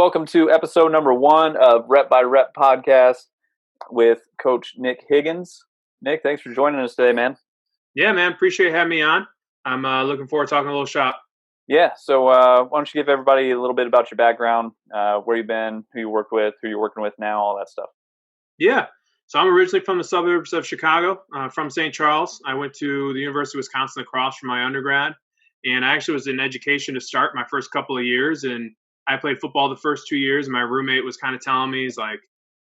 welcome to episode number 1 of Rep by Rep podcast with Coach Nic Higgins. Nick, thanks for joining us today, man. Yeah, man. Appreciate having me on. I'm looking forward to talking a little shop. Yeah, so why don't you give everybody a little bit about your background, where you've been, who you worked with, who you're working with now, all that stuff. Yeah. So I'm originally from the suburbs of Chicago, from St. Charles. I went to the University of Wisconsin La Crosse for my undergrad, and I actually was in education to start my first couple of years, and I played football the first 2 years, and my roommate was kind of telling me, he's like,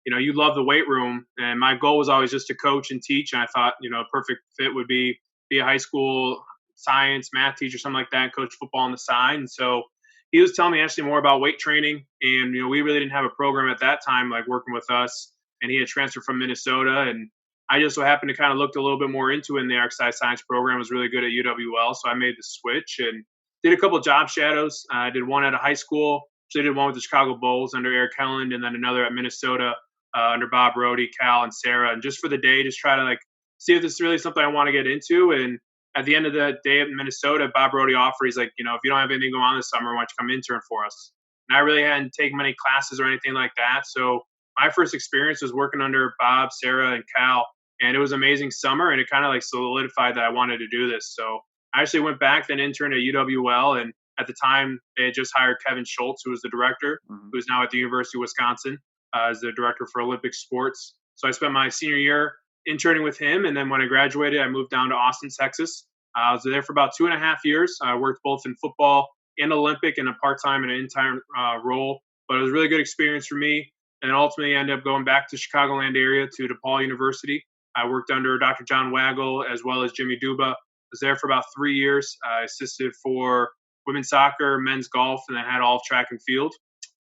you love the weight room, and my goal was always just to coach and teach, and I thought, a perfect fit would be a high school science, math teacher, something like that, and coach football on the side. And so he was telling me actually more about weight training, and we really didn't have a program at that time like working with us, and he had transferred from Minnesota, and I just so happened to kind of looked a little bit more into it, and the exercise science program was really good at UWL, so I made the switch and did a couple job shadows. I did one at a high school, so I did one with the Chicago Bulls under Eric Helland, and then another at Minnesota under Bob Rohde, Cal, and Sarah, and just for the day, just try to see if this is really something I want to get into. And at the end of the day at Minnesota, Bob Rohde offered, he's like, if you don't have anything going on this summer, why don't you come intern for us? And I really hadn't taken many classes or anything like that. So my first experience was working under Bob, Sarah, and Cal, and it was an amazing summer, and it kind of solidified that I wanted to do this. So I actually went back, then interned at UWL, and at the time they had just hired Kevin Schultz, who was the director, who's now at the University of Wisconsin as the director for Olympic sports. So I spent my senior year interning with him, and then when I graduated, I moved down to Austin, Texas. I was there for about 2.5 years. I worked both in football and Olympic in a part-time and an in-time role, but it was a really good experience for me. And ultimately, I ended up going back to Chicagoland area to DePaul University. I worked under Dr. John Waggle as well as Jimmy Duba. I was there for about 3 years. I assisted for women's soccer, men's golf, and then had all of track and field.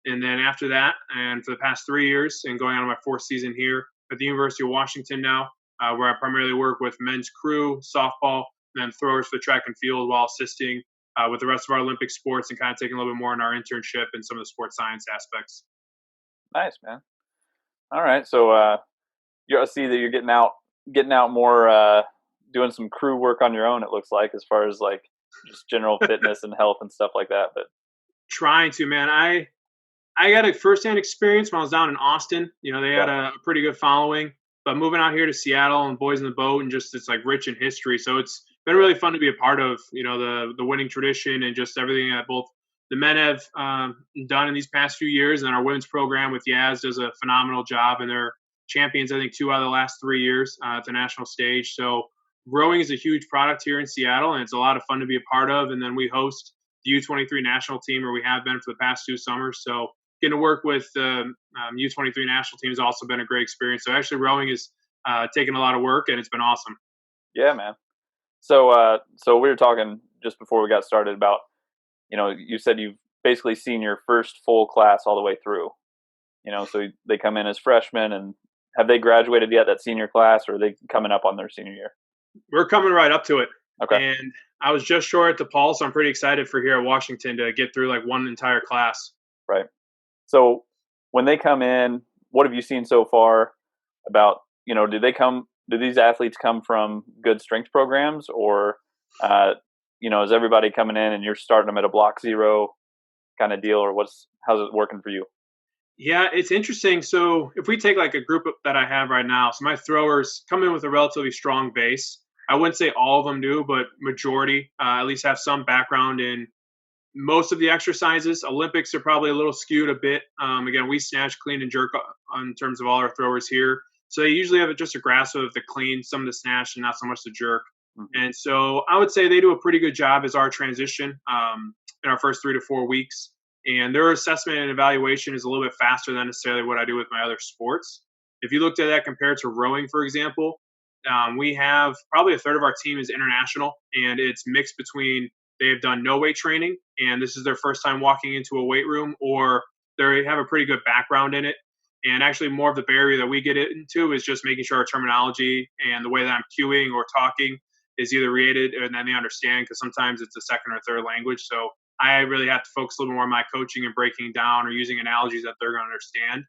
And then after that, and for the past 3 years, and going on my 4th season here at the University of Washington now, where I primarily work with men's crew, softball, and then throwers for track and field while assisting with the rest of our Olympic sports and kind of taking a little bit more in our internship and some of the sports science aspects. Nice, man. All right, so I see that you're getting out more, doing some crew work on your own. It looks like, as far as just general fitness and health and stuff like that. But trying to, man, I got a firsthand experience when I was down in Austin. They had a pretty good following, but moving out here to Seattle and Boys in the Boat, and just it's rich in history. So it's been really fun to be a part of, the winning tradition and just everything that both the men have done in these past few years, and our women's program with Yaz does a phenomenal job, and they're champions, I think, 2 out of the last 3 years at the national stage. So rowing is a huge product here in Seattle, and it's a lot of fun to be a part of. And then we host the U23 national team, or we have been for the past 2 summers. So getting to work with the U23 national team has also been a great experience. So actually rowing is taken a lot of work, and it's been awesome. Yeah, man. So we were talking just before we got started about, you said you've basically seen your first full class all the way through, so they come in as freshmen, and have they graduated yet, that senior class, or are they coming up on their senior year? We're coming right up to it. Okay. And I was just short at DePaul, so I'm pretty excited for here at Washington to get through one entire class. Right. So when they come in, what have you seen so far about, do these athletes come from good strength programs, or, is everybody coming in and you're starting them at a block zero kind of deal, or how's it working for you? Yeah, it's interesting. So if we take a group that I have right now, so my throwers come in with a relatively strong base. I wouldn't say all of them do, but majority at least have some background in most of the exercises. Olympics are probably a little skewed a bit. Again, we snatch, clean, and jerk in terms of all our throwers here. So they usually have just a grasp of the clean, some of the snatch, and not so much the jerk. Mm-hmm. And so I would say they do a pretty good job as our transition in our first 3 to 4 weeks. And their assessment and evaluation is a little bit faster than necessarily what I do with my other sports. If you looked at that compared to rowing, for example, we have probably a third of our team is international, and it's mixed between they've done no weight training, and this is their first time walking into a weight room, or they have a pretty good background in it. And actually more of the barrier that we get into is just making sure our terminology and the way that I'm cueing or talking is either related and then they understand, because sometimes it's a second or third language. So I really have to focus a little more on my coaching and breaking down or using analogies that they're going to understand.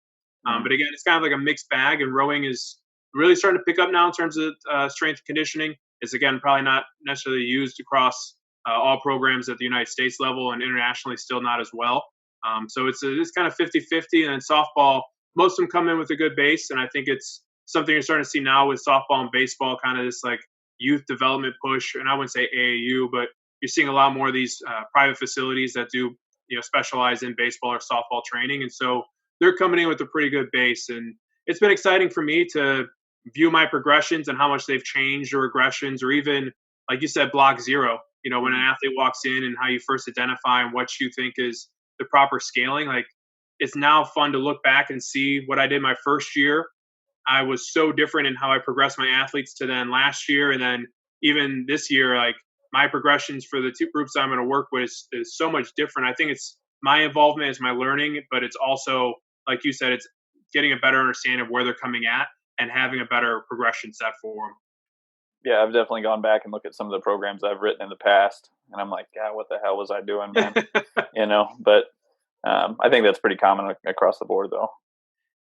But again, it's kind of a mixed bag, and rowing is really starting to pick up now in terms of strength and conditioning. It's, again, probably not necessarily used across all programs at the United States level, and internationally still not as well. So it's kind of 50-50. And then softball, most of them come in with a good base. And I think it's something you're starting to see now with softball and baseball, kind of this like youth development push. And I wouldn't say AAU, but you're seeing a lot more of these private facilities that do, specialize in baseball or softball training. And so they're coming in with a pretty good base. And it's been exciting for me to view my progressions and how much they've changed or regressions, or even, like you said, block zero. When an athlete walks in and how you first identify and what you think is the proper scaling. Like, it's now fun to look back and see what I did my first year. I was so different in how I progressed my athletes to then last year. And then even this year, like my progressions for the two groups I'm going to work with is so much different. I think it's my involvement is my learning, but it's also, like you said, it's getting a better understanding of where they're coming at and having a better progression set for them. Yeah, I've definitely gone back and looked at some of the programs I've written in the past, and I'm like, God, what the hell was I doing, man? But I think that's pretty common across the board, though.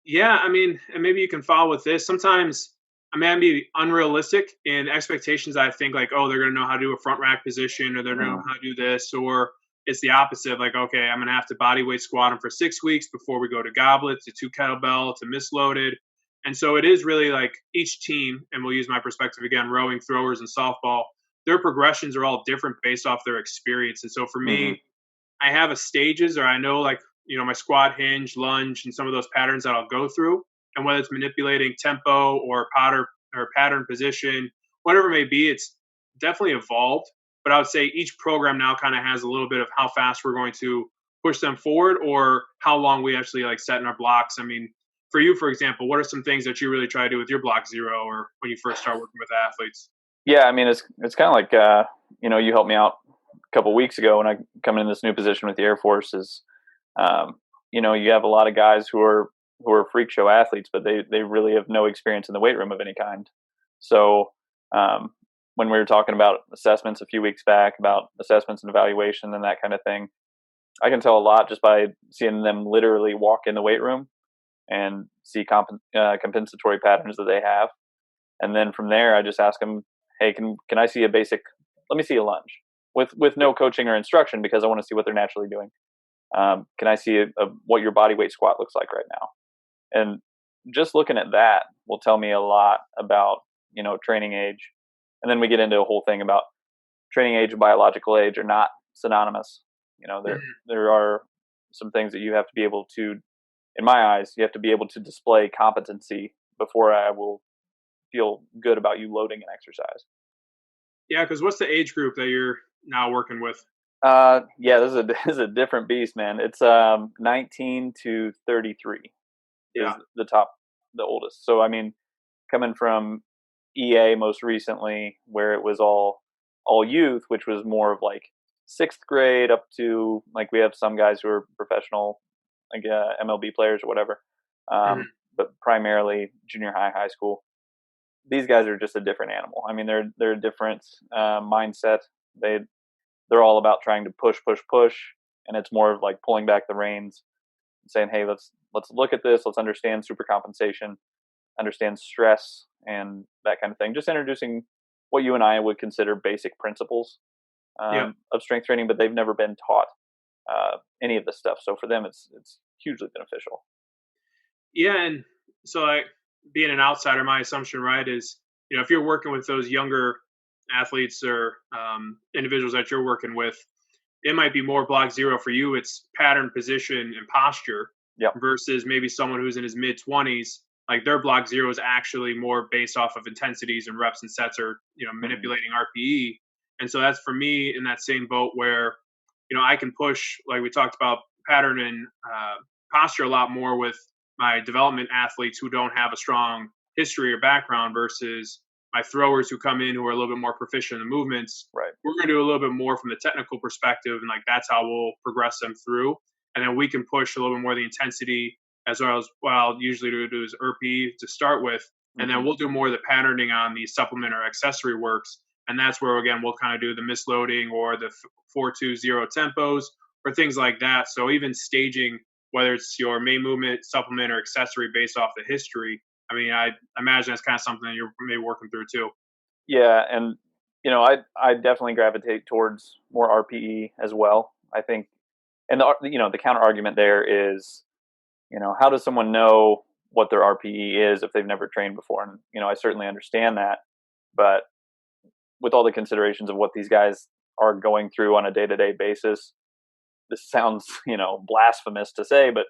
Yeah, I mean, and maybe you can follow with this. Sometimes I may be unrealistic in expectations. I think like, oh, they're going to know how to do a front rack position, or they're going to know how to do this, or it's the opposite. Like, okay, I'm going to have to body weight squat them for 6 weeks before we go to goblet, to 2 kettlebell, to misloaded. And so it is really like each team, and we'll use my perspective again, rowing, throwers, and softball, their progressions are all different based off their experience. And so for Mm-hmm. me, I have a stages, or I know like, my squat, hinge, lunge, and some of those patterns that I'll go through. And whether it's manipulating tempo or pattern position, whatever it may be, it's definitely evolved. But I would say each program now kind of has a little bit of how fast we're going to push them forward, or how long we actually like set in our blocks. I mean, for you, for example, what are some things that you really try to do with your block zero, or when you first start working with athletes? Yeah, I mean, it's kind of like you helped me out a couple weeks ago when I come in this new position with the Air Force. Is you have a lot of guys who are freak show athletes, but they really have no experience in the weight room of any kind. So when we were talking about assessments a few weeks back, about assessments and evaluation and that kind of thing, I can tell a lot just by seeing them literally walk in the weight room and see compensatory patterns that they have. And then from there, I just ask them, hey, can I see a basic, let me see a lunge with no coaching or instruction, because I want to see what they're naturally doing. Can I see what your body weight squat looks like right now? And just looking at that will tell me a lot about, training age. And then we get into a whole thing about training age and biological age are not synonymous. There are some things that you have to be able to, in my eyes, you have to be able to display competency before I will feel good about you loading an exercise. Yeah, because what's the age group that you're now working with? Yeah, this is a different beast, man. It's 19 to 33 is Yeah. the oldest. So I mean, coming from EA most recently, where it was all youth, which was more of like sixth grade up to, like, we have some guys who are professional, like MLB players or whatever, Mhm. but primarily junior high school. These guys are just a different animal. I mean, they're a different mindset. They're all about trying to push, and it's more of like pulling back the reins and saying, hey, let's look at this. Let's understand supercompensation, understand stress, and that kind of thing. Just introducing what you and I would consider basic principles Yeah. of strength training, but they've never been taught any of this stuff. So for them, it's hugely beneficial. Yeah, and so like being an outsider, my assumption, right, is if you're working with those younger athletes or individuals that you're working with, it might be more block zero for you. It's pattern, position, and posture Yep. versus maybe someone who's in his mid 20s. Like their block zero is actually more based off of intensities and reps and sets, or Mm-hmm. manipulating RPE. And so that's for me in that same boat where I can push, like we talked about, pattern and posture a lot more with my development athletes who don't have a strong history or background versus my throwers who come in who are a little bit more proficient in the movements. Right. We're going to do a little bit more from the technical perspective, and like that's how we'll progress them through. And then we can push a little bit more the intensity, as well as what I'll usually do is RP to start with, and Mm-hmm. then we'll do more of the patterning on the supplement or accessory works. And that's where again we'll kind of do the misloading or the 4-2-0 tempos or things like that. So even staging, whether it's your main movement, supplement, or accessory based off the history. I mean, I imagine that's kind of something that you're maybe working through too. Yeah, and I definitely gravitate towards more RPE as well. I think and the counter argument there is, how does someone know what their RPE is if they've never trained before? And I certainly understand that, but with all the considerations of what these guys are going through on a day-to-day basis, this sounds blasphemous to say, but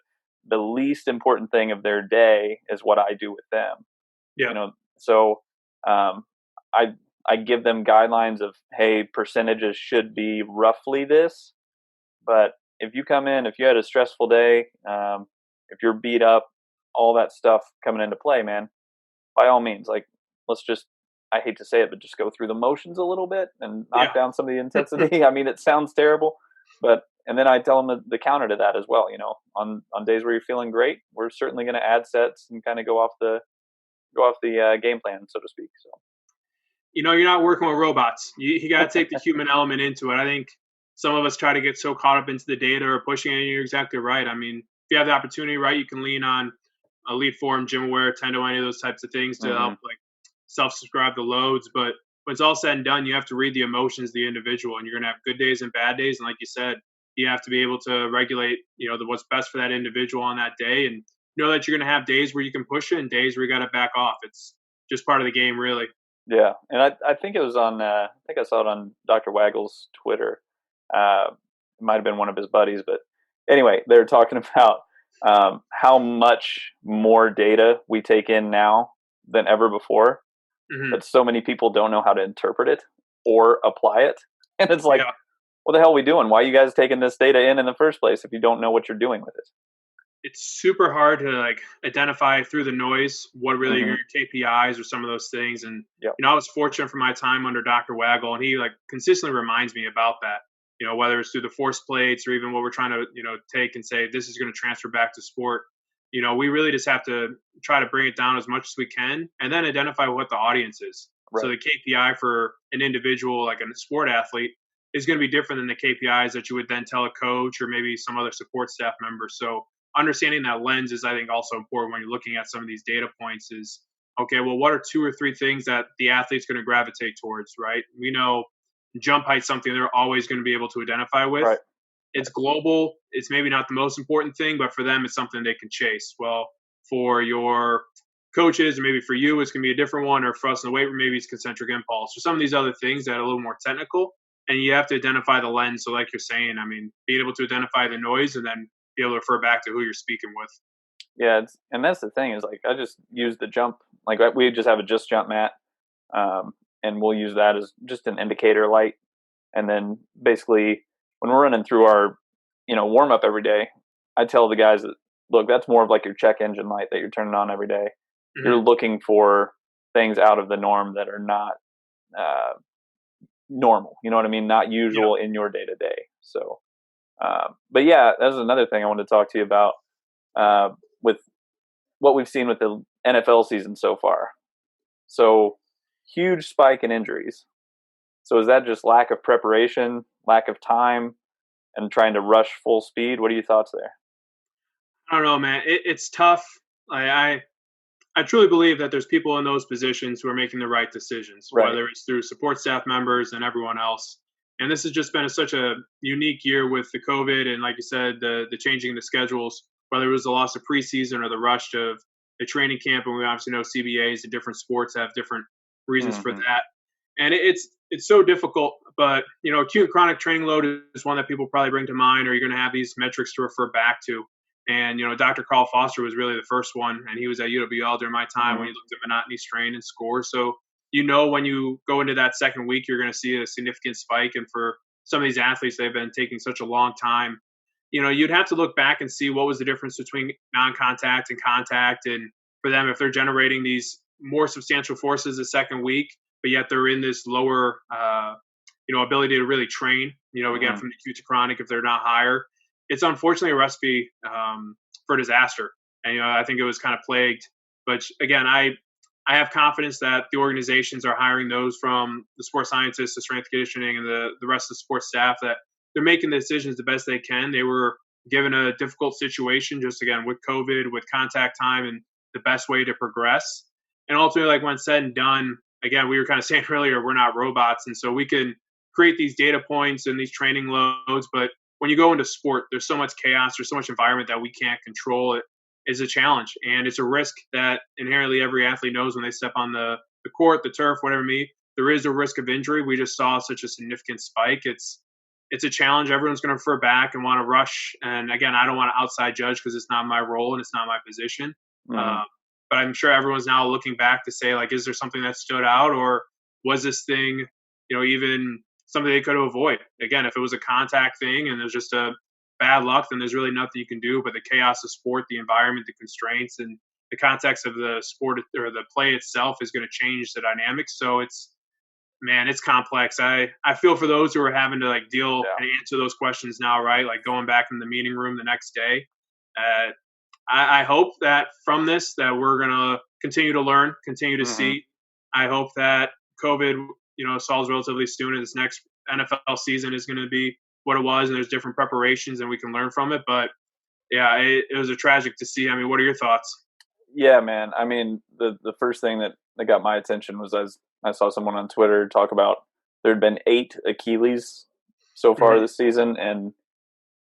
the least important thing of their day is what I do with them. Yeah. So I give them guidelines of, hey, percentages should be roughly this, but if you come in, if you had a stressful day, if you're beat up, all that stuff coming into play, man, by all means, like, let's just, I hate to say it, but just go through the motions a little bit and knock down some of the intensity. I mean, it sounds terrible, and then I tell them the counter to that as well. On days where you're feeling great, we're certainly going to add sets and kind of go off the game plan, so to speak. So, you're not working with robots. You got to take the human element into it. I think some of us try to get so caught up into the data or pushing it, and you're exactly right. I mean, if you have the opportunity, right, you can lean on Elite Form, GymAware, Tendo, any of those types of things to help self-subscribe the loads. But when it's all said and done, you have to read the emotions of the individual, and you're going to have good days and bad days. And like you said, you have to be able to regulate, what's best for that individual on that day, and know that you're going to have days where you can push it and days where you got to back off. It's just part of the game, really. Yeah, and I think it was on. I think I saw it on Dr. Waggle's Twitter. It might have been one of his buddies, but anyway, they were talking about how much more data we take in now than ever before, but so many people don't know how to interpret it or apply it, and it's like, what the hell are we doing? Why are you guys taking this data in the first place if you don't know what you're doing with it? It's super hard to identify through the noise what really are your KPIs or some of those things. And I was fortunate for my time under Dr. Waggle, and he consistently reminds me about that. Whether it's through the force plates or even what we're trying to take and say this is going to transfer back to sport. We really just have to try to bring it down as much as we can, and then identify what the audience is. Right. So the KPI for an individual, like a sport athlete, is going to be different than the KPIs that you would then tell a coach or maybe some other support staff member. So understanding that lens is, I think, also important when you're looking at some of these data points is, okay, well, what are 2 or 3 things that the athlete's going to gravitate towards, right? We know jump height, something they're always going to be able to identify with. Right. It's global. It's maybe not the most important thing, but for them, it's something they can chase. Well, for your coaches, or maybe for you, it's going to be a different one, or for us in the weight room, maybe it's concentric impulse, or some of these other things that are a little more technical. And you have to identify the lens. So like you're saying, I mean, being able to identify the noise and then be able to refer back to who you're speaking with. Yeah, and that's the thing is, I just use the jump. We just have a just jump mat, and we'll use that as just an indicator light. And then basically when we're running through our, warm up every day, I tell the guys that, look, that's more of like your check engine light that you're turning on every day. Mm-hmm. You're looking for things out of the norm that are not normal. You know what I mean? Not usual in your day to day. So, but yeah, that's another thing I wanted to talk to you about with what we've seen with the NFL season so far. So huge spike in injuries. So is that just lack of preparation, lack of time, and trying to rush full speed? What are your thoughts there? I don't know, man. It's tough. I truly believe that there's people in those positions who are making the right decisions, whether it's through support staff members and everyone else. And this has just been such a unique year with the COVID and, like you said, the changing the schedules, whether it was the loss of preseason or the rush of the training camp. And we obviously know CBAs and different sports have different reasons for that. And it's so difficult. But, acute and chronic training load is one that people probably bring to mind, or you're going to have these metrics to refer back to. And, Dr. Carl Foster was really the first one, and he was at UWL during my time when he looked at monotony, strain, and score. So, when you go into that second week, you're going to see a significant spike. And for some of these athletes, they've been taking such a long time. You'd have to look back and see what was the difference between non-contact and contact. And for them, if they're generating these more substantial forces the second week, but yet they're in this lower, ability to really train, again, from the acute to chronic, if they're not higher, it's unfortunately a recipe for disaster. And, I think it was kind of plagued. But again, I have confidence that the organizations are hiring those from the sports scientists, the strength conditioning, and the rest of the sports staff, that they're making the decisions the best they can. They were given a difficult situation, just again, with COVID, with contact time, and the best way to progress. And ultimately, when said and done, again, we were kind of saying earlier, we're not robots. And so we can create these data points and these training loads, but when you go into sport, there's so much chaos, there's so much environment that we can't control. It is a challenge, and it's a risk that inherently every athlete knows when they step on the court, the turf, whatever it may be. There is a risk of injury. We just saw such a significant spike. It's a challenge. Everyone's going to refer back and want to rush. And again, I don't want to outside judge because it's not my role and it's not my position. Mm-hmm. But I'm sure everyone's now looking back to say, like, is there something that stood out, or was this thing, even something they could avoid? Again, if it was a contact thing and there's just a bad luck, then there's really nothing you can do. But the chaos of sport, the environment, the constraints, and the context of the sport or the play itself is going to change the dynamics. So it's complex. I feel for those who are having to deal and answer those questions now, right? Like going back in the meeting room the next day. I hope that from this that we're gonna continue to learn, continue to see. I hope that COVID, solves relatively soon, and this next NFL season is going to be what it was, and there's different preparations, and we can learn from it. But yeah, it was a tragic to see. I mean, what are your thoughts? Yeah, man. I mean, the first thing that got my attention was I saw someone on Twitter talk about there had been 8 Achilles so far this season, and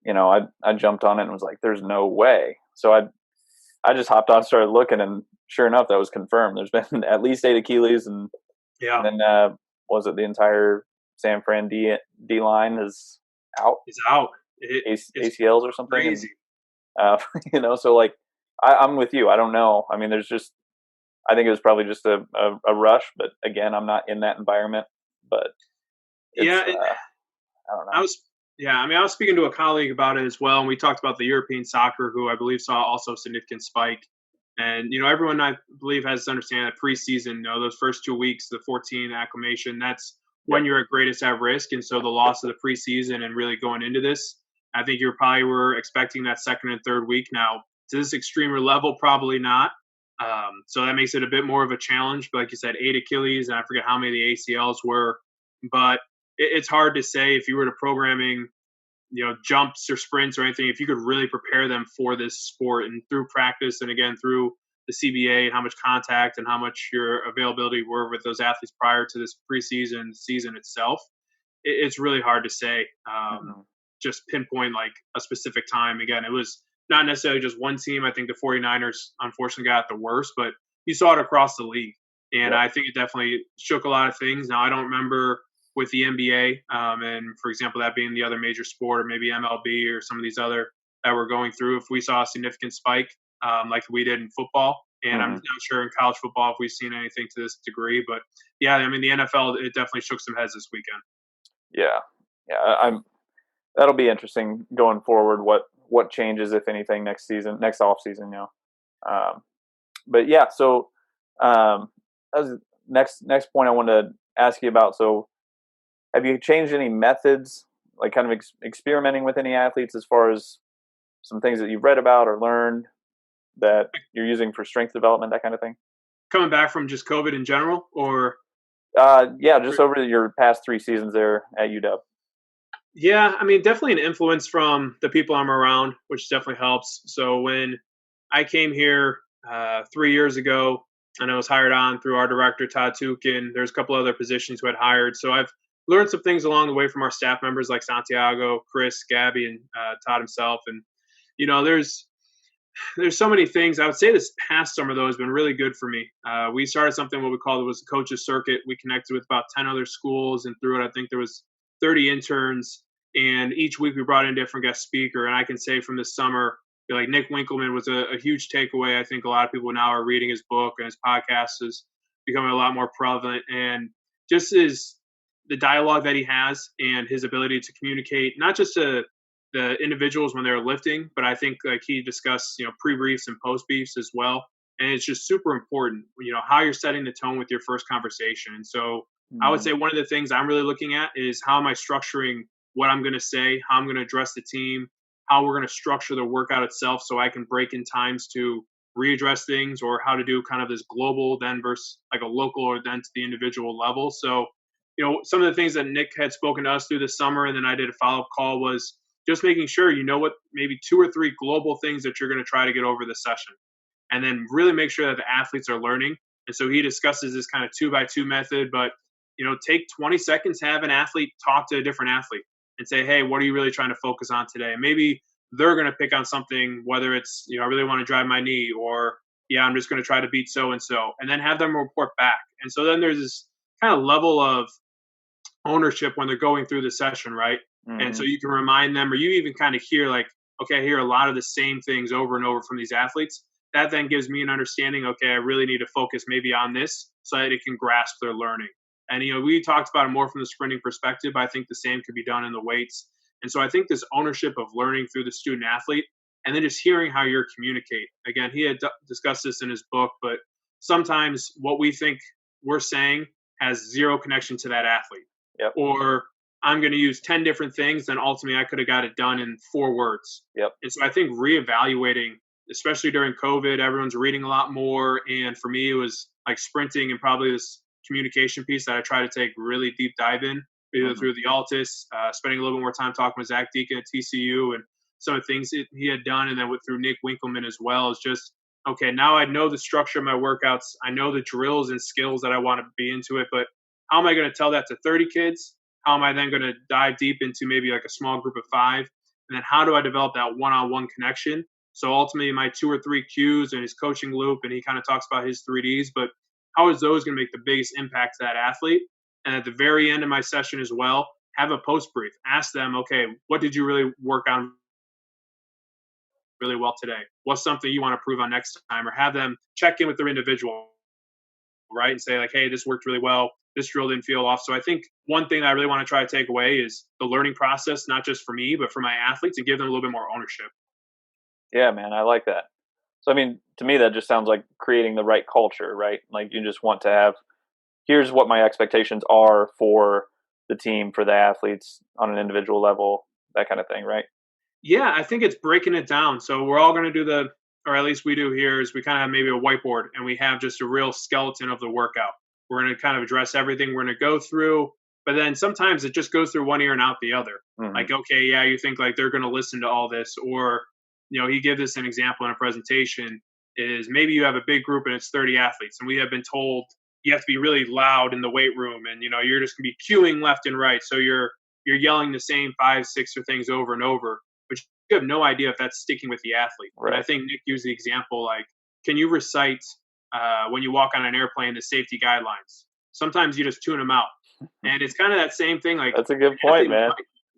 I jumped on it and was like, "There's no way." So I just hopped on, started looking, and sure enough, that was confirmed. There's been at least 8 Achilles, and then was it the entire San Fran D line is out? It's out. ACLs or something. Crazy. And, so I'm with you. I don't know. I mean, I think it was probably just a rush, but again, I'm not in that environment. But I don't know. I was speaking to a colleague about it as well, and we talked about the European soccer, who I believe saw also a significant spike. And everyone I believe has to understand that preseason, those first 2 weeks, the 14 acclimation, that's when you're at greatest at risk. And so the loss of the preseason and really going into this, I think you probably were expecting that second and third week. Now, to this extremer level, probably not. So that makes it a bit more of a challenge. But like you said, 8 Achilles, and I forget how many the ACLs were. But it's hard to say if you were to programming, jumps or sprints or anything, if you could really prepare them for this sport and through practice and again through the CBA and how much contact and how much your availability were with those athletes prior to this preseason season itself. It's really hard to say. Just pinpoint like a specific time. Again, it was not necessarily just one team. I think the 49ers unfortunately got the worst, but you saw it across the league. And I think it definitely shook a lot of things. Now, I don't remember with the NBA, and for example, that being the other major sport, or maybe MLB or some of these other that we're going through, if we saw a significant spike like we did in football. And I'm not sure in college football if we've seen anything to this degree. But, yeah, I mean, the NFL, it definitely shook some heads this weekend. Yeah. That'll be interesting going forward, what changes, if anything, next off season, But, yeah, so that was next point I wanted to ask you about. So, have you changed any methods, like kind of experimenting with any athletes as far as some things that you've read about or learned that you're using for strength development, that kind of thing? Coming back from just COVID in general, or? Just over your past 3 seasons there at UW. Yeah, I mean, definitely an influence from the people I'm around, which definitely helps. So when I came here 3 years ago, and I was hired on through our director, Todd Tukin, there's a couple other positions who had hired. So I've learned some things along the way from our staff members like Santiago, Chris, Gabby, and Todd himself. And, there's so many things. I would say this past summer, though, has been really good for me. We started something what we called was the coaches circuit. We connected with about 10 other schools, and through it, I think there was 30 interns. And each week we brought in a different guest speaker. And I can say from this summer, like Nick Winkelman was a huge takeaway. I think a lot of people now are reading his book, and his podcast is becoming a lot more prevalent. And just the dialogue that he has and his ability to communicate, not just to the individuals when they're lifting, but I think like he discussed, pre-briefs and post-briefs as well. And it's just super important, how you're setting the tone with your first conversation. And so I would say one of the things I'm really looking at is how am I structuring what I'm going to say, how I'm going to address the team, how we're going to structure the workout itself so I can break in times to readdress things, or how to do kind of this global then versus like a local or then to the individual level. So, some of the things that Nick had spoken to us through the summer, and then I did a follow-up call, was just making sure what maybe 2 or 3 global things that you're going to try to get over the session, and then really make sure that the athletes are learning. And so he discusses this kind of 2x2 method, but take 20 seconds, have an athlete talk to a different athlete. and say, hey, what are you really trying to focus on today? Maybe they're going to pick on something, whether it's, I really want to drive my knee, or yeah, I'm just going to try to beat so and then have them report back. And so then there's this kind of level of ownership when they're going through the session, right? And so Mm-hmm. you can remind them, or you even kind of hear like, okay, I hear a lot of the same things over and over from these athletes. That then gives me an understanding, okay, I really need to focus maybe on this so that it can grasp their learning. And, we talked about it more from the sprinting perspective, but I think the same could be done in the weights. And so I think this ownership of learning through the student athlete, and then just hearing how you're communicate. Again, he had discussed this in his book, but sometimes what we think we're saying has zero connection to that athlete. Yep. Or I'm going to use 10 different things, then ultimately I could have got it done in 4 words. Yep. And so I think reevaluating, especially during COVID, everyone's reading a lot more. And for me, it was like sprinting and probably this communication piece that I try to take really deep dive in, either Mm-hmm. through the Altus, spending a little bit more time talking with Zach Deacon at TCU and some of the things he had done, and then through Nick Winkleman as well, is just, okay, now I know the structure of my workouts. I know the drills and skills that I want to be into it, but how am I going to tell that to 30 kids? How am I then going to dive deep into maybe like a small group of 5? And then how do I develop that one-on-one connection? So ultimately my 2 or 3 Qs and his coaching loop, and he kind of talks about his 3Ds, but how is those going to make the biggest impact to that athlete? And at the very end of my session as well, have a post brief. Ask them, okay, what did you really work on really well today? What's something you want to improve on next time? Or have them check in with their individual, right? And say like, hey, this worked really well. This drill didn't feel off. So I think one thing that I really want to try to take away is the learning process, not just for me, but for my athletes, and give them a little bit more ownership. Yeah, man, I like that. So, I mean, to me, that just sounds like creating the right culture, right? Like you just want to have, here's what my expectations are for the team, for the athletes on an individual level, that kind of thing, right? Yeah, I think it's breaking it down. So we're all going to do or at least we do here, is we kind of have maybe a whiteboard and we have just a real skeleton of the workout. We're going to kind of address everything we're going to go through, but then sometimes it just goes through one ear and out the other. Mm-hmm. Like, okay, yeah, you think like they're going to listen to all this, or, he gave this an example in a presentation, is maybe you have a big group and it's 30 athletes, and we have been told you have to be really loud in the weight room, and, you're just going to be cueing left and right. So you're yelling the same 5, 6 or things over and over, but you have no idea if that's sticking with the athlete. Right. And I think Nick used the example, like, can you recite when you walk on an airplane the safety guidelines? Sometimes you just tune them out. And it's kind of that same thing. Like, that's a good point, man.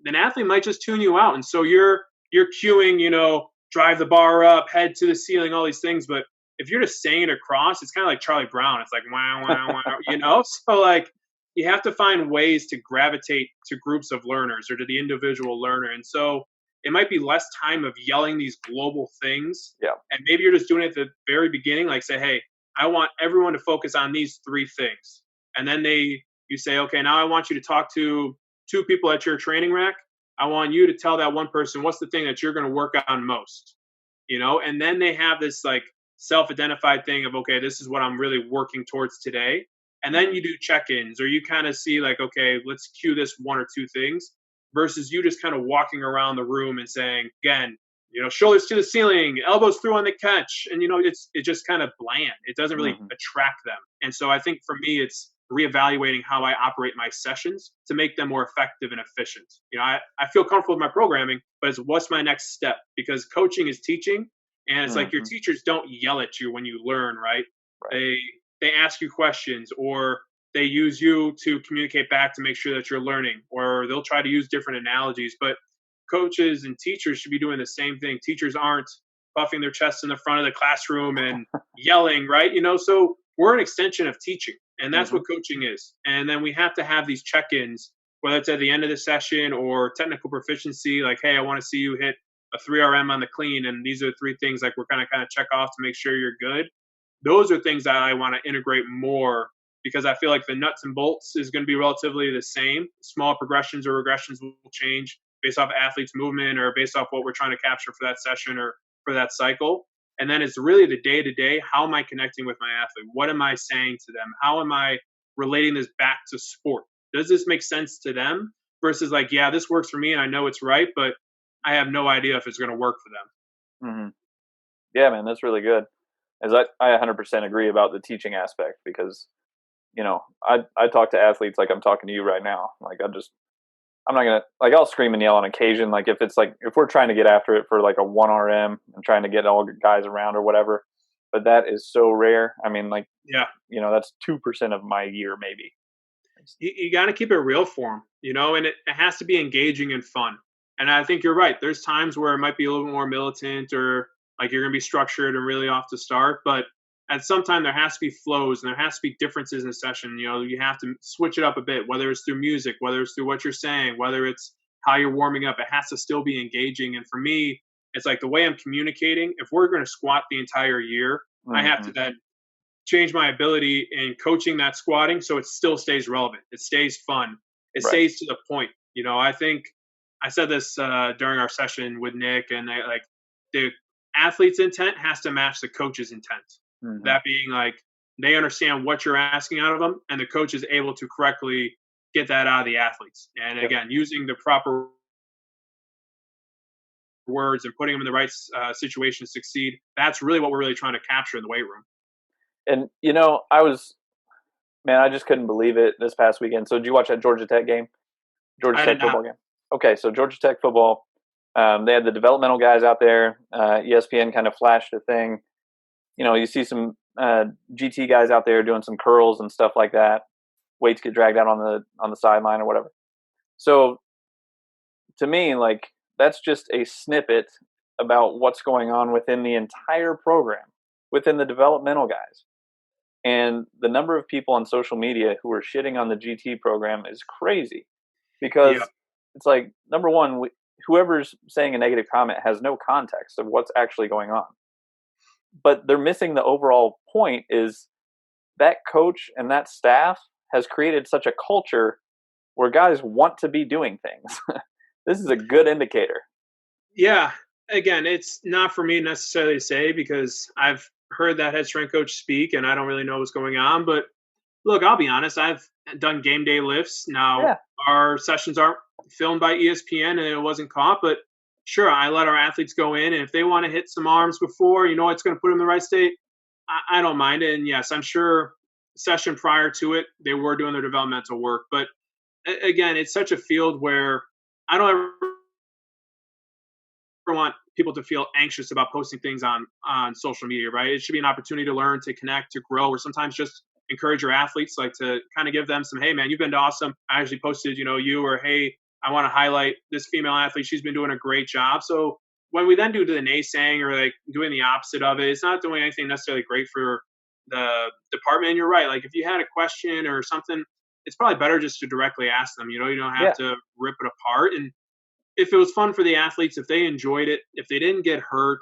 An athlete might just tune you out. And so you're cueing, drive the bar up, head to the ceiling, all these things. But if you're just saying it across, it's kind of like Charlie Brown. It's like, wow, wow, wow, So, like, you have to find ways to gravitate to groups of learners or to the individual learner. And so it might be less time of yelling these global things. Yeah. And maybe you're just doing it at the very beginning, like say, hey, I want everyone to focus on these 3 things. And then you say, okay, now I want you to talk to 2 people at your training rack. I want you to tell that one person, what's the thing that you're going to work on most, and then they have this like self-identified thing of, okay, this is what I'm really working towards today. And then you do check-ins, or you kind of see like, okay, let's cue this 1 or 2 things, versus you just kind of walking around the room and saying, again, shoulders to the ceiling, elbows through on the catch. And, it's just kind of bland. It doesn't really attract them. And so I think for me, it's reevaluating how I operate my sessions to make them more effective and efficient. I feel comfortable with my programming, but it's what's my next step? Because coaching is teaching. And it's like your teachers don't yell at you when you learn, right? They ask you questions, or they use you to communicate back to make sure that you're learning, or they'll try to use different analogies. But coaches and teachers should be doing the same thing. Teachers aren't puffing their chests in the front of the classroom and yelling, right? So we're an extension of teaching, and that's what coaching is. And then we have to have these check-ins, whether it's at the end of the session or technical proficiency, like, hey, I want to see you hit a 3RM on the clean, and these are the 3 things like we're kind of check off to make sure you're good. Those are things that I want to integrate more, because I feel like the nuts and bolts is going to be relatively the same. Small progressions or regressions will change based off athlete's movement or based off what we're trying to capture for that session or for that cycle. And then it's really the day-to-day, how am I connecting with my athlete? What am I saying to them? How am I relating this back to sport? Does this make sense to them? Versus like, yeah, this works for me and I know it's right, but I have no idea if it's going to work for them. Mm-hmm. Yeah, man, that's really good. As I 100% agree about the teaching aspect, because, I talk to athletes like I'm talking to you right now. Like I'm not gonna like I'll scream and yell on occasion, like if it's like if we're trying to get after it for like a 1 RM and trying to get all guys around or whatever. But that is so rare. I mean, like Yeah. that's 2% of my year maybe. You got to keep it real for them, and it has to be engaging and fun. And I think you're right. There's times where it might be a little bit more militant or like you're going to be structured and really off to start. But at some time, there has to be flows and there has to be differences in a session. You have to switch it up a bit, whether it's through music, whether it's through what you're saying, whether it's how you're warming up. It has to still be engaging. And for me, it's like the way I'm communicating. If we're going to squat the entire year, I have to Mm-hmm. then change my ability in coaching that squatting so it still stays relevant. It stays fun. It Right. stays to the point. I think I said this during our session with Nick, and like the athlete's intent has to match the coach's intent. Mm-hmm. That being like they understand what you're asking out of them, and the coach is able to correctly get that out of the athletes. And Yep. again, using the proper words and putting them in the right situation to succeed. That's really what we're really trying to capture in the weight room. And I just couldn't believe it this past weekend. So did you watch that Georgia Tech game? Georgia I Tech did not. football game. Okay, so Georgia Tech football. They had the developmental guys out there. ESPN kind of flashed a thing. You see some GT guys out there doing some curls and stuff like that. Weights get dragged out on the sideline or whatever. So to me, like that's just a snippet about what's going on within the entire program, within the developmental guys. And the number of people on social media who are shitting on the GT program is crazy Yeah. because it's like, number one, whoever's saying a negative comment has no context of what's actually going on. But they're missing the overall point is that coach and that staff has created such a culture where guys want to be doing things. This is a good indicator. Yeah. Again, it's not for me necessarily to say because I've heard that head strength coach speak and I don't really know what's going on. But look, I'll be honest, I've done game day lifts. Now, Yeah. our sessions aren't filmed by ESPN and it wasn't caught, but sure, I let our athletes go in. And if they want to hit some arms before, it's going to put them in the right state, I don't mind it. And yes, I'm sure session prior to it, they were doing their developmental work. But again, it's such a field where I don't ever want people to feel anxious about posting things on social media, right? It should be an opportunity to learn, to connect, to grow, or sometimes just encourage your athletes, like to kind of give them some, hey man, you've been awesome. I actually posted, you or hey, I want to highlight this female athlete. She's been doing a great job. So when we then do the naysaying or like doing the opposite of it, it's not doing anything necessarily great for the department. And you're right. Like if you had a question or something, it's probably better just to directly ask them. You don't have Yeah. to rip it apart. And if it was fun for the athletes, if they enjoyed it, if they didn't get hurt,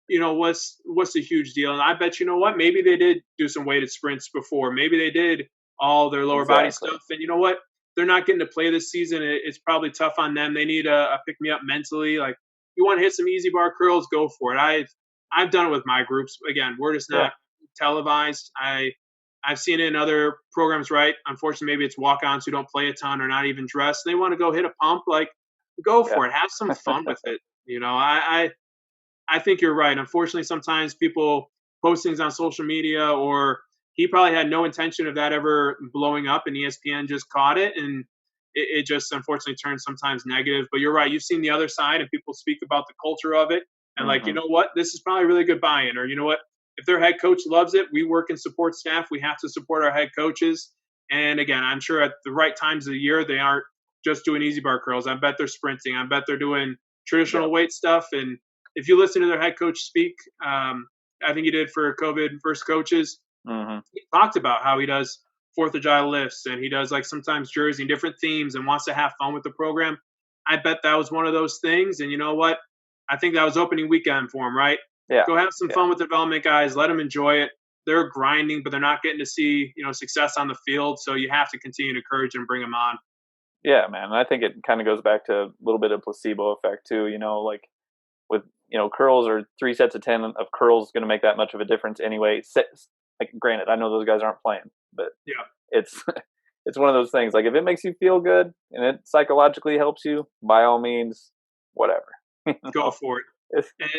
what's the huge deal? And I bet what, maybe they did do some weighted sprints before. Maybe they did all their lower body Exactly. stuff. And you know what? They're not getting to play this season. It's probably tough on them. They need a pick me up mentally. Like you want to hit some easy bar curls, go for it. I've done it with my groups. Again, we're just Yeah. not televised. I've seen it in other programs, right? Unfortunately, maybe it's walk-ons who don't play a ton or not even dressed. They want to go hit a pump. Like go Yeah. for it. Have some fun with it. I think you're right. Unfortunately, sometimes people post things on social media, or he probably had no intention of that ever blowing up, and ESPN just caught it, and it just unfortunately turns sometimes negative. But you're right. You've seen the other side, and people speak about the culture of it, and like, Mm-hmm. this is probably really good buy-in, or what, if their head coach loves it, we work in support staff. We have to support our head coaches. And again, I'm sure at the right times of the year, they aren't just doing easy bar curls. I bet they're sprinting. I bet they're doing Yeah. traditional weight stuff. And if you listen to their head coach speak, I think he did for COVID first coaches, Mm-hmm. he talked about how he does 4th of July lifts and he does like sometimes jersey and different themes and wants to have fun with the program. I bet that was one of those things. And you know what? I think that was opening weekend for him, right? Yeah. Go have some Yeah. fun with the development guys. Let them enjoy it. They're grinding, but they're not getting to see, success on the field. So you have to continue to encourage and bring them on. Yeah, man. And I think it kind of goes back to a little bit of placebo effect too. Like with curls or 3 sets of 10 of curls going to make that much of a difference anyway. Like, granted, I know those guys aren't playing, but Yeah. it's it's one of those things. Like if it makes you feel good and it psychologically helps you, by all means, whatever. Go for it. It's, And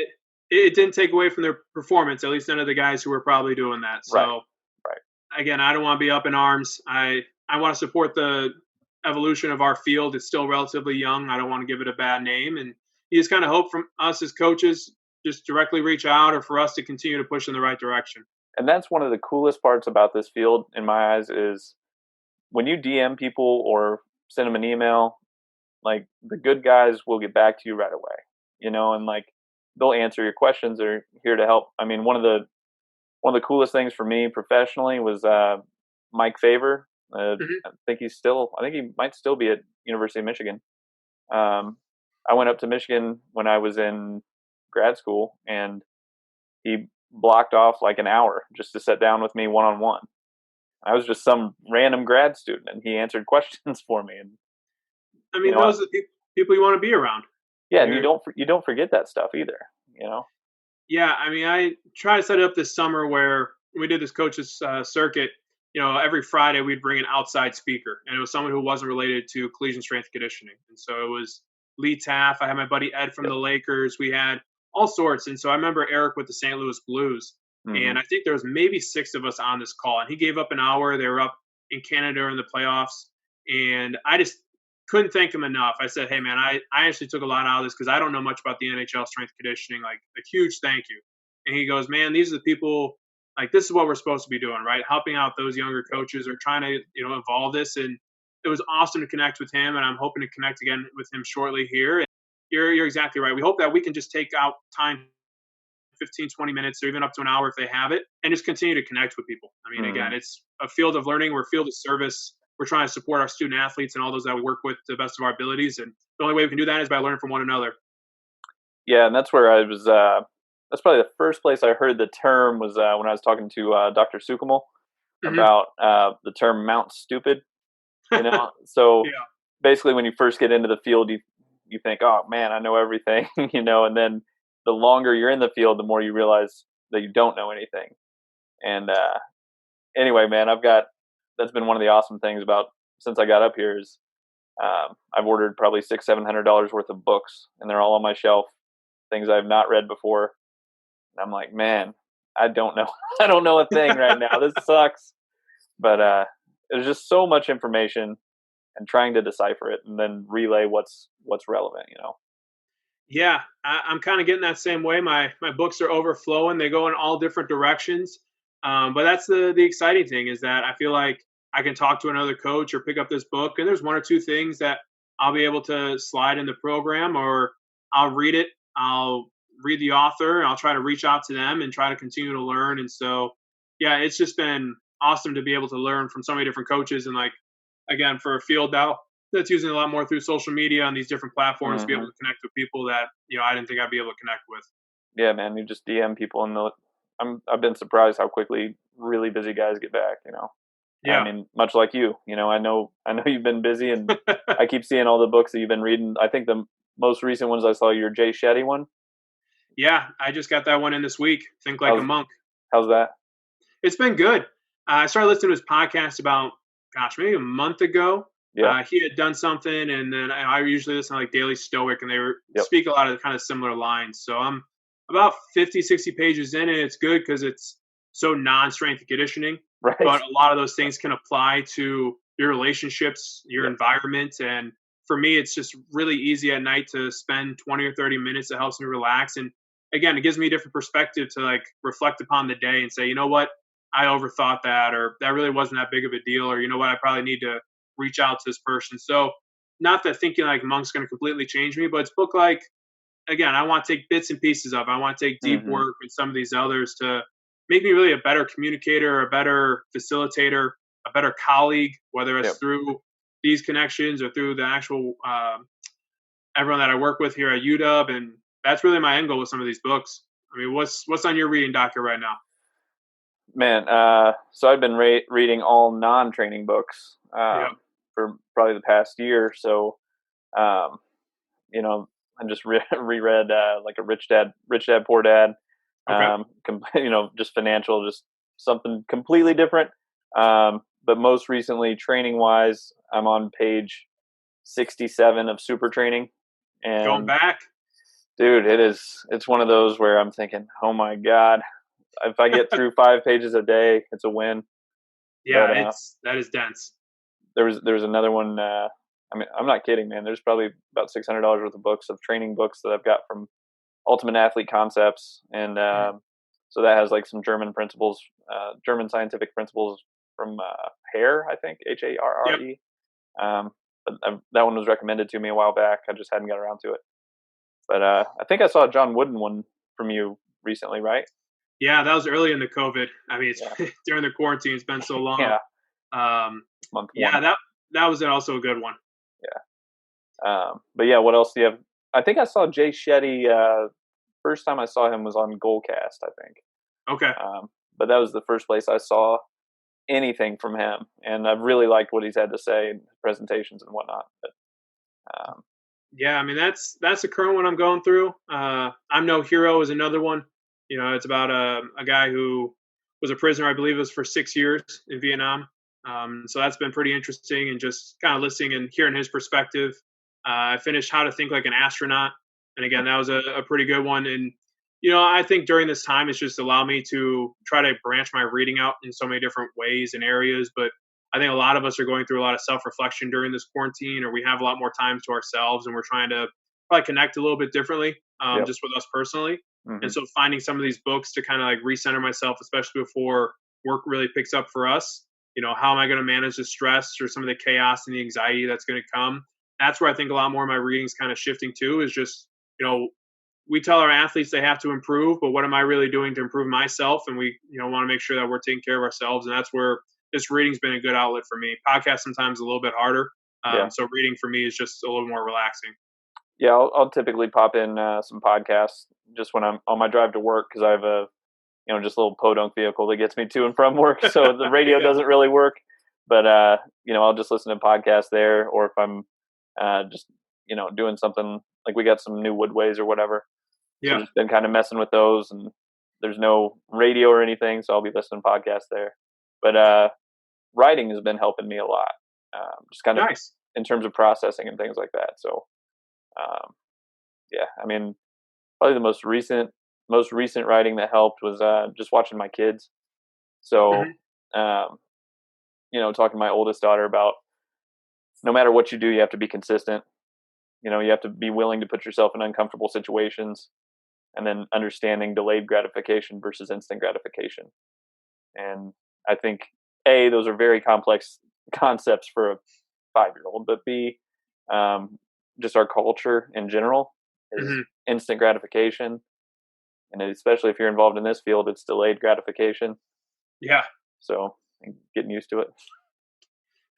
it didn't take away from their performance, at least none of the guys who were probably doing that. right. So Right. again, I don't want to be up in arms. I want to support the evolution of our field. It's still relatively young. I don't want to give it a bad name. And you just kind of hope from us as coaches, just directly reach out or for us to continue to push in the right direction. And that's one of the coolest parts about this field, in my eyes, is when you DM people or send them an email, like the good guys will get back to you right away, and like they'll answer your questions. They're here to help. I mean, one of the coolest things for me professionally was Mike Favor. Mm-hmm. I think he might still be at University of Michigan. I went up to Michigan when I was in grad school, and he blocked off like an hour just to sit down with me one-on-one. I was just some random grad student, and he answered questions for me. And I mean, those are the people you want to be around. Yeah, and you don't forget that stuff either. Yeah, I mean, I try to set it up this summer where we did this coaches circuit. Every Friday we'd bring an outside speaker, and it was someone who wasn't related to collegiate strength conditioning. And so it was Lee Taff. I had my buddy Ed from the Lakers. We had all sorts. And so I remember Eric with the St. Louis Blues. Mm-hmm. And I think there was maybe 6 of us on this call. And he gave up an hour. They were up in Canada in the playoffs. And I just couldn't thank him enough. I said, hey, man, I actually took a lot out of this because I don't know much about the NHL strength conditioning. Like, a huge thank you. And he goes, man, these are the people, like, this is what we're supposed to be doing, right? Helping out those younger coaches or trying to, evolve this. And it was awesome to connect with him. And I'm hoping to connect again with him shortly here. And you're exactly right. We hope that we can just take out time, 15, 20 minutes, or even up to an hour if they have it, and just continue to connect with people. I mean, again, it's a field of learning. We're a field of service. We're trying to support our student athletes and all those that we work with to the best of our abilities. And the only way we can do that is by learning from one another. Yeah, and that's where I was. That's probably the first place I heard the term was when I was talking to Dr. Sukumal about the term "Mount Stupid." So basically, when you first get into the field, you think, "Oh man, I know everything," and then the longer you're in the field, the more you realize that you don't know anything. And anyway, man, that's been one of the awesome things about since I got up here is I've ordered probably $600-700 worth of books, and they're all on my shelf, things I've not read before. And I'm like, man, I don't know. I don't know a thing right now. This sucks. But there's just so much information, and trying to decipher it and then relay what's relevant, Yeah, I'm kind of getting that same way. My books are overflowing. They go in all different directions. But that's the exciting thing is that I feel like I can talk to another coach or pick up this book, and there's 1 or 2 things that I'll be able to slide in the program, or I'll read it. I'll read the author, and I'll try to reach out to them and try to continue to learn. And so, yeah, it's just been awesome to be able to learn from so many different coaches. And like, again, for a field now that's using a lot more through social media on these different platforms to be able to connect with people that, I didn't think I'd be able to connect with. Yeah, man, you just DM people and I've been surprised how quickly really busy guys get back, Yeah. I mean, much like you, I know you've been busy, and I keep seeing all the books that you've been reading. I think the most recent ones I saw, your Jay Shetty one. Yeah, I just got that one in this week. Think Like a Monk. How's that? It's been good. I started listening to his podcast about, maybe a month ago. Yeah. He had done something, and then I usually listen to like Daily Stoic, and they speak a lot of kind of similar lines. So I'm about 50, 60 pages in, and it's good because it's so non-strength conditioning. Right. But a lot of those things can apply to your relationships, your environment. And for me, it's just really easy at night to spend 20 or 30 minutes. It helps me relax. And again, it gives me a different perspective to like reflect upon the day and say, you know what, I overthought that, or that really wasn't that big of a deal, or you know what, I probably need to reach out to this person. So not that Thinking Like a Monk's going to completely change me, but it's book like, again, I want to take bits and pieces of, I want to take deep work with some of these others to make me really a better communicator, a better facilitator, a better colleague, whether it's through these connections or through the actual everyone that I work with here at UW. And that's really my end goal with some of these books. I mean, what's on your reading docket right now? Man, so I've been reading all non-training books for probably the past year. So, I just reread like a Rich Dad, Poor Dad. Okay. Just financial, just something completely different. But most recently, training wise, I'm on page 67 of Super Training. And going back, dude, it's one of those where I'm thinking, oh my God, if I get through 5 pages a day, it's a win. Yeah, that is dense. There was another one. I mean, I'm not kidding, man. There's probably about $600 worth of books, of training books that I've got from Ultimate Athlete Concepts, and so that has like some German principles, German scientific principles from Hare, I think, Yep. Harre. But that one was recommended to me a while back. I just hadn't got around to it. But I think I saw a John Wooden one from you recently, right? Yeah, that was early in the COVID. I mean, it's Yeah. during the quarantine. It's been so long. Yeah, Um, month yeah, one. that was also a good one. But yeah, what else do you have? I think I saw Jay Shetty. First time I saw him was on Goalcast, I think. Okay. But that was the first place I saw anything from him, and I've really liked what he's had to say in presentations and whatnot. But Yeah, I mean that's the current one I'm going through. I'm No Hero is another one. You know, it's about a guy who was a prisoner, I believe it was for 6 years in Vietnam. So that's been pretty interesting, and just kind of listening and hearing his perspective. I finished How to Think Like an Astronaut, and again, that was a pretty good one. And I think during this time, it's just allowed me to try to branch my reading out in so many different ways and areas. But I think a lot of us are going through a lot of self reflection during this quarantine, or we have a lot more time to ourselves, and we're trying to probably connect a little bit differently, yep. just with us personally. Mm-hmm. And so finding some of these books to kind of like recenter myself, especially before work really picks up for us. How am I going to manage the stress or some of the chaos and the anxiety that's going to come? That's where I think a lot more of my reading is kind of shifting to, is just, we tell our athletes they have to improve, but what am I really doing to improve myself? And we, want to make sure that we're taking care of ourselves. And that's where this reading's been a good outlet for me. Podcast sometimes a little bit harder. Yeah. So reading for me is just a little more relaxing. Yeah, I'll typically pop in some podcasts just when I'm on my drive to work, because I have a just a little podunk vehicle that gets me to and from work, so the radio Yeah. doesn't really work. But I'll just listen to podcasts there, or if I'm just doing something like we got some new woodways or whatever. So Yeah. just been kind of messing with those, and there's no radio or anything, so I'll be listening to podcasts there. But writing has been helping me a lot, just kind of Nice. in terms of processing and things like that. So yeah, I mean, probably the most recent writing that helped was just watching my kids. So, Mm-hmm. Talking to my oldest daughter about, no matter what you do, you have to be consistent. You have to be willing to put yourself in uncomfortable situations, and then understanding delayed gratification versus instant gratification. And I think those are very complex concepts for a 5-year-old, but B, just our culture in general is Mm-hmm. instant gratification. And especially if you're involved in this field, it's delayed gratification. Yeah. So getting used to it.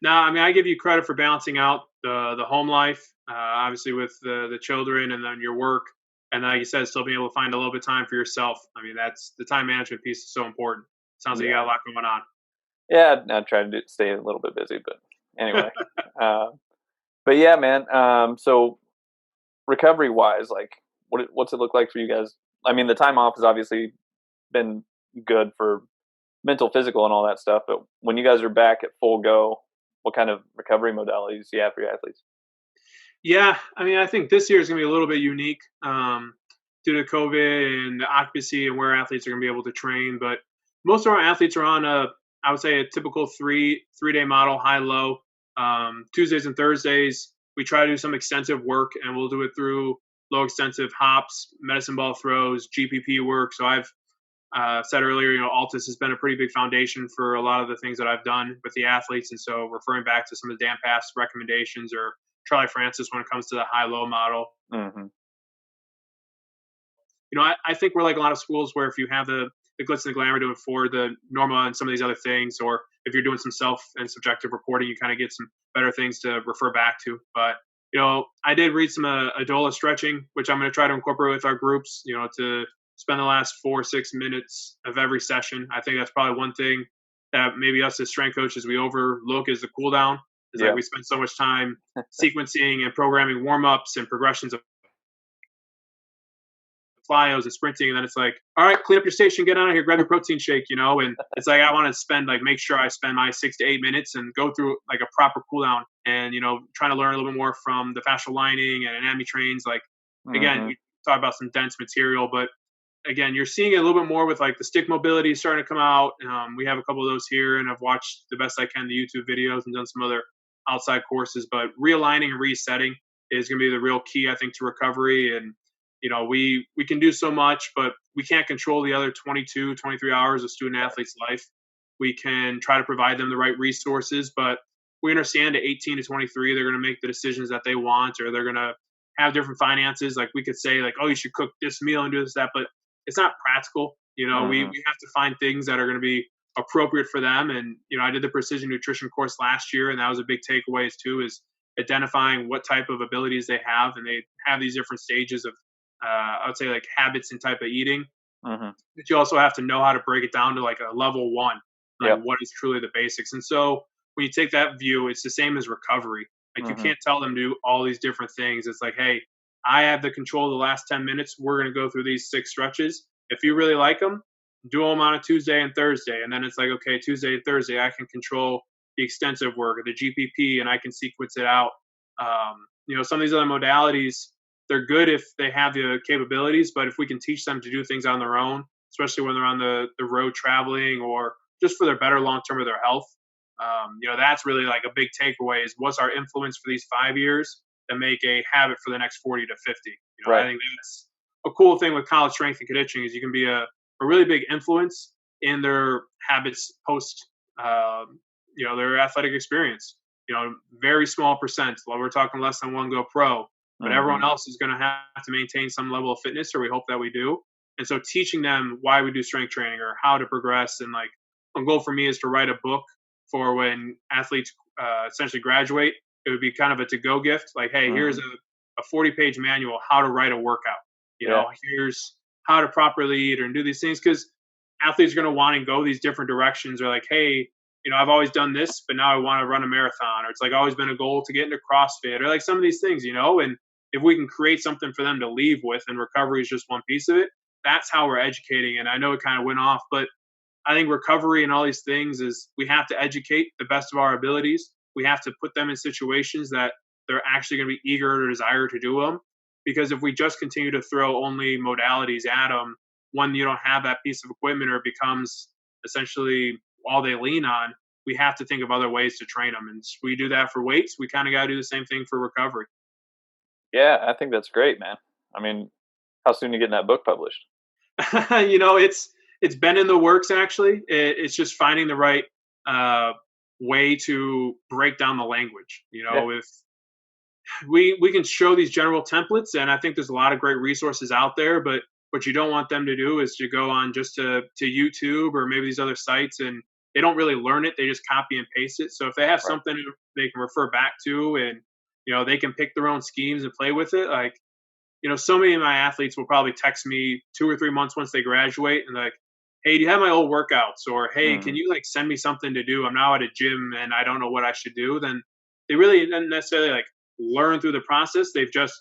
No, I mean, I give you credit for balancing out the home life, obviously with the children, and then your work, and like you said, still being able to find a little bit of time for yourself. I mean, that's the time management piece is so important. Sounds like you got a lot going on. Yeah, I try to stay a little bit busy, but anyway. But yeah, man. So recovery wise, like, what's it look like for you guys? I mean, the time off has obviously been good for mental, physical, and all that stuff. But when you guys are back at full go, what kind of recovery modalities do you have for your athletes? Yeah, I mean, I think this year is going to be a little bit unique due to COVID and the occupancy and where athletes are going to be able to train. But most of our athletes are on I would say, a typical three-day model, high low. Tuesdays and Thursdays, we try to do some extensive work, and we'll do it through low extensive hops, medicine ball throws, GPP work. So I've said earlier, Altus has been a pretty big foundation for a lot of the things that I've done with the athletes. And so referring back to some of the Dan Pass recommendations, or Charlie Francis when it comes to the high-low model. Mm-hmm. I think we're like a lot of schools where if you have the glitz and the glamour to afford the normal and some of these other things, or if you're doing some self and subjective reporting, you kind of get some better things to refer back to. But, I did read some Adola stretching, which I'm going to try to incorporate with our groups, to spend the last 4-6 minutes of every session. I think that's probably one thing that maybe us as strength coaches, we overlook, is the cool down. Is like we spend so much time sequencing and programming warm-ups and progressions of flyos and sprinting, and then it's like, all right, clean up your station, get out of here, grab your protein shake, and it's like I want to make sure I spend my 6 to 8 minutes and go through like a proper cool down, and trying to learn a little bit more from the fascial lining and anatomy trains. Like, again, we talk about some dense material, but again, you're seeing it a little bit more with like the stick mobility starting to come out. We have a couple of those here, and I've watched the best I can the YouTube videos and done some other outside courses. But realigning and resetting is going to be the real key, I think, to recovery. And we can do so much, but we can't control the other 22, 23 hours of student athlete's life. We can try to provide them the right resources, but we understand at 18 to 23, they're going to make the decisions that they want, or they're going to have different finances. Like we could say like, oh, you should cook this meal and do this, that, but it's not practical. Mm-hmm. We have to find things that are going to be appropriate for them. And, I did the precision nutrition course last year, and that was a big takeaway too, is identifying what type of abilities they have. And they have these different stages of, I would say like habits and type of eating. Mm-hmm. But you also have to know how to break it down to like a level one, like Yep. what is truly the basics. And so when you take that view, it's the same as recovery. Like you Mm-hmm. can't tell them to do all these different things. It's like, hey, I have the control of the last 10 minutes. We're going to go through these 6 stretches. If you really like them, do them on a Tuesday and Thursday. And then it's like, okay, Tuesday and Thursday, I can control the extensive work or the GPP, and I can sequence it out. Some of these other modalities, they're good if they have the capabilities, but if we can teach them to do things on their own, especially when they're on the road traveling or just for their better long term of their health, that's really like a big takeaway is what's our influence for these 5 years to make a habit for the next 40 to 50. I Right. think that's a cool thing with college strength and conditioning is you can be a really big influence in their habits post, their athletic experience. Very small percent. We're talking less than one go pro, but Mm-hmm. everyone else is going to have to maintain some level of fitness, or we hope that we do. And so teaching them why we do strength training or how to progress, and like a goal for me is to write a book for when athletes essentially graduate. It would be kind of a to-go gift. Like, hey, here's Mm-hmm. a 40-page manual how to write a workout. Yeah. Here's how to properly eat and do these things, because athletes are going to want to go these different directions. Or like, hey, I've always done this, but now I want to run a marathon. Or it's like always been a goal to get into CrossFit, or like some of these things. And if we can create something for them to leave with, and recovery is just one piece of it, that's how we're educating. And I know it kind of went off, but I think recovery and all these things is we have to educate the best of our abilities. We have to put them in situations that they're actually going to be eager or desire to do them. Because if we just continue to throw only modalities at them, when you don't have that piece of equipment or it becomes essentially all they lean on, we have to think of other ways to train them. And we do that for weights. We kind of got to do the same thing for recovery. Yeah, I think that's great, man. I mean, how soon are you getting that book published? It's been in the works actually. It's just finding the right way to break down the language. Yeah. If we can show these general templates, and I think there's a lot of great resources out there, but what you don't want them to do is to go on just to YouTube or maybe these other sites, and they don't really learn it. They just copy and paste it. So if they have Right. something they can refer back to, and they can pick their own schemes and play with it, like so many of my athletes will probably text me 2 or 3 months once they graduate and like, hey, do you have my old workouts? Or, hey, Mm-hmm. can you like send me something to do? I'm now at a gym and I don't know what I should do. Then they really didn't necessarily like learn through the process. They've just,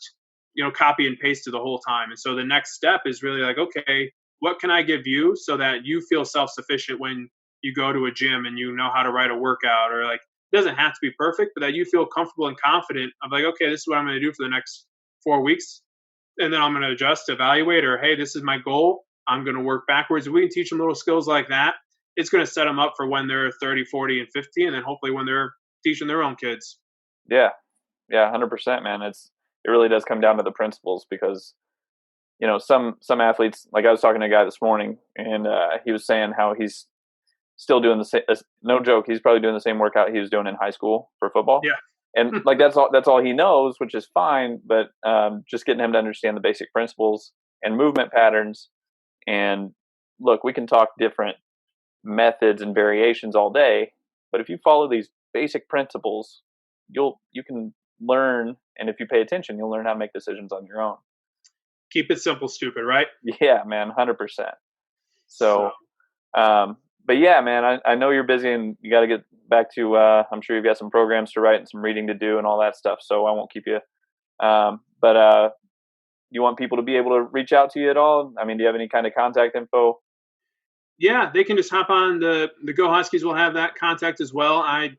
copy and pasted the whole time. And so the next step is really like, okay, what can I give you so that you feel self-sufficient when you go to a gym and you know how to write a workout, or like, it doesn't have to be perfect, but that you feel comfortable and confident of like, okay, this is what I'm going to do for the next 4 weeks, and then I'm going to adjust, evaluate, or hey, this is my goal. I'm going to work backwards. If we can teach them little skills like that, it's going to set them up for when they're 30, 40, and 50, and then hopefully when they're teaching their own kids. Yeah. Yeah. 100%, man. It really does come down to the principles because, some athletes, like I was talking to a guy this morning and he was saying how he's still doing the same, no joke. He's probably doing the same workout he was doing in high school for football. Yeah. And like, that's all he knows, which is fine. But just getting him to understand the basic principles and movement patterns. And look, we can talk different methods and variations all day, but if you follow these basic principles, you can learn, and if you pay attention, you'll learn how to make decisions on your own. Keep it simple, stupid, right? Yeah, man, 100%. So, So, but yeah, man, I know you're busy and you got to get back to. I'm sure you've got some programs to write and some reading to do and all that stuff. So I won't keep you. But you want people to be able to reach out to you at all? I mean, do you have any kind of contact info? yeah, they can just hop on the Go Huskies will have that contact as well. I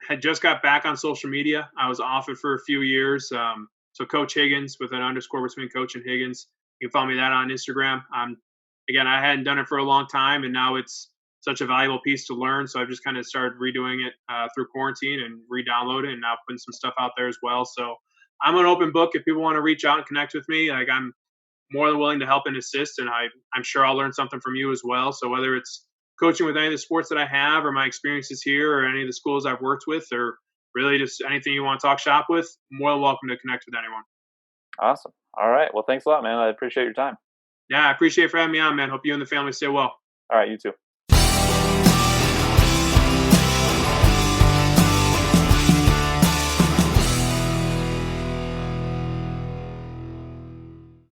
had just got back on social media. I was off it for a few years. So Coach Higgins with an underscore between Coach and Higgins. You can follow me that on Instagram. Again, I hadn't done it for a long time, and now it's such a valuable piece to learn. So I've just kind of started redoing it through quarantine and re-download it, and now putting some stuff out there as well. So I'm an open book if people want to reach out and connect with me. Like, I'm more than willing to help and assist, and I'm sure I'll learn something from you as well. So whether it's coaching with any of the sports that I have, or my experiences here, or any of the schools I've worked with, or really just anything you want to talk shop with, more than welcome to connect with anyone. Awesome. All right. Well, thanks a lot, man. I appreciate your time. Yeah, I appreciate you for having me on, man. Hope you and the family stay well. All right. You too.